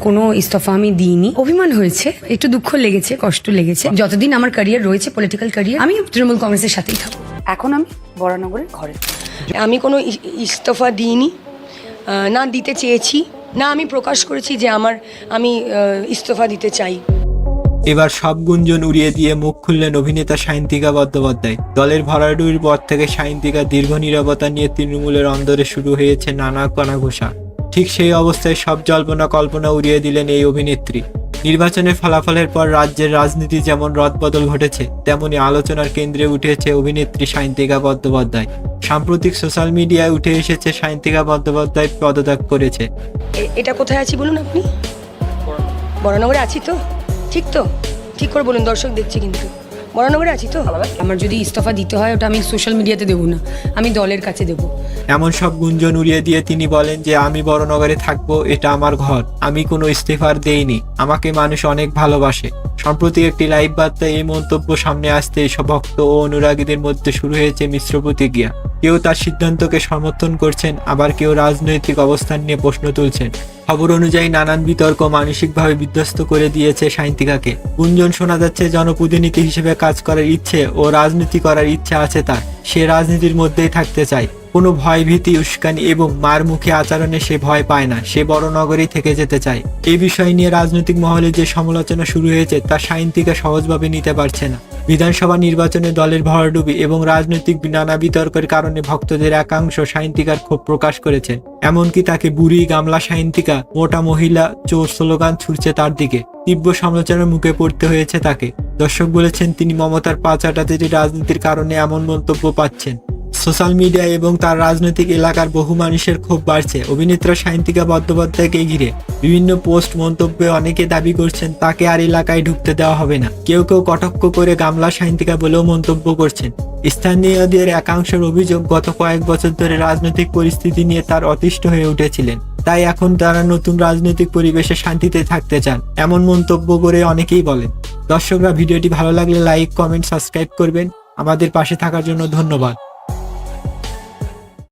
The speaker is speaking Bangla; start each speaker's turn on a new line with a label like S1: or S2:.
S1: কোনো ইস্তফা আমি দিইনি। অভিমান হয়েছে, একটু দুঃখ লেগেছে, কষ্ট লেগেছে। যতদিন আমার ক্যারিয়ার রয়েছে, পলিটিক্যাল ক্যারিয়ার, আমি তৃণমূল কংগ্রেসের সাথেই থাকবো। এখন আমি বরানগরের ঘরে।
S2: আমি কোনো ইস্তফা দিইনি, না দিতে চেয়েছি, না আমি প্রকাশ করেছি যে আমি ইস্তফা দিতে চাই।
S3: এবার সব গুঞ্জন উড়িয়ে দিয়ে মুখ খুললেন অভিনেতা সায়ন্তিকা বন্দ্যোপাধ্যায়। দলের ভরাডুবির পর থেকে সায়ন্তিকার দীর্ঘ নীরবতা নিয়ে তৃণমূলের অন্দরে শুরু হয়েছে নানা কণাঘোষা। ঠিক সেই অবস্থায় সব জল্পনা কল্পনা উড়িয়ে দিলেন এই অভিনেত্রী। নির্বাচনের ফলাফলের পর রাজ্যের রাজনীতি যেমন রদবদল ঘটেছে, তেমনি আলোচনার কেন্দ্রে উঠেছে অভিনেত্রী সায়ন্তিকা বন্দ্যোপাধ্যায়। সাম্প্রতিক সোশ্যাল মিডিয়ায় উঠে এসেছে সায়ন্তিকা বন্দ্যোপাধ্যায় পদত্যাগ করেছে।
S2: এটা কোথায় আছি বলুন আপনি? বরানগরে আছি তো? ঠিক করে বলুন, দর্শক দেখছি কিন্তু। বরানগরে আছি তো?
S1: আমার যদি ইস্তফা দিতে হয়, ওটা আমি সোশ্যাল মিডিয়াতে দেবো না, আমি দলের কাছে দেবো।
S3: এমন সব গুঞ্জন উড়িয়ে দিয়ে তিনি বলেন যে আমি বড়নগরে থাকবো, এটা আমার ঘর, আমি কোনো ইস্তেফার দেইনি, আমাকে মানুষ অনেক ভালোবাসে। সম্প্রতি একটি লাইভ বার্তায় এই মন্তব্য সামনে আসতে সব ভক্ত ও অনুরাগীদের মধ্যে শুরু হয়েছে মিশ্র প্রতিক্রিয়া। কেউ তার সিদ্ধান্তকে সমর্থন করছেন, আবার কেউ রাজনৈতিক অবস্থান নিয়ে প্রশ্ন তুলছেন। খবর অনুযায়ী নানান বিতর্ক মানসিকভাবে বিধ্বস্ত করে দিয়েছে সায়ন্তিকাকে। গুঞ্জন শোনা যাচ্ছে জনপ্রতিনিধি হিসেবে কাজ করার ইচ্ছে ও রাজনীতি করার ইচ্ছা আছে তার। সে রাজনীতির মধ্যেই থাকতে চায়, কোনো ভয় ভীতি উস্কানি এবং মার মুখে আচরণে সে ভয় পায় না, সে বড়নগরেই থেকে যেতে চায়। এই বিষয় নিয়ে রাজনৈতিক মহলে যে সমালোচনা শুরু হয়েছে তা সায়ন্তিকা সহজভাবে নিতে পারছে না। বিধানসভা নির্বাচনে দলের ভরাডুবি এবং রাজনৈতিক নানা বিতর্কের কারণে ভক্তদের একাংশ সায়ন্তিকার ক্ষোভ প্রকাশ করেছেন। এমনকি তাকে বুড়ি গামলা সায়ন্তিকা, মোটা মহিলা, চোর স্লোগান ছুড়ছে তার দিকে। তীব্র সমালোচনার মুখে পড়তে হয়েছে তাকে। দর্শক বলেছেন তিনি মমতার পা চাটাতে রাজনীতির কারণে এমন মন্তব্য পাচ্ছেন। সোশ্যাল মিডিয়া এবং তার রাজনৈতিক এলাকার বহু মানুষের ক্ষোভ বাড়ছে অভিনেত্রী সায়ন্তিকা বন্দ্যোপাধ্যায়কে ঘিরে। বিভিন্ন পোস্ট মন্তব্যে অনেকে দাবি করছেন তাকে আর এলাকায় ঢুকতে দেওয়া হবে না। কেউ কেউ কটাক্ষ করে গামলা সায়ন্তিকা বলেও মন্তব্য করছেন। স্থানীয়দের একাংশের অভিযোগ, গত কয়েক বছর ধরে রাজনৈতিক পরিস্থিতি নিয়ে তার অতিষ্ঠ হয়ে উঠেছিলেন, তাই এখন তারা নতুন রাজনৈতিক পরিবেশে শান্তিতে থাকতে চান, এমন মন্তব্য করে অনেকেই বলেন। দর্শকরা, ভিডিওটি ভালো লাগলে লাইক, কমেন্ট, সাবস্ক্রাইব করবেন। আমাদের পাশে থাকার জন্য ধন্যবাদ।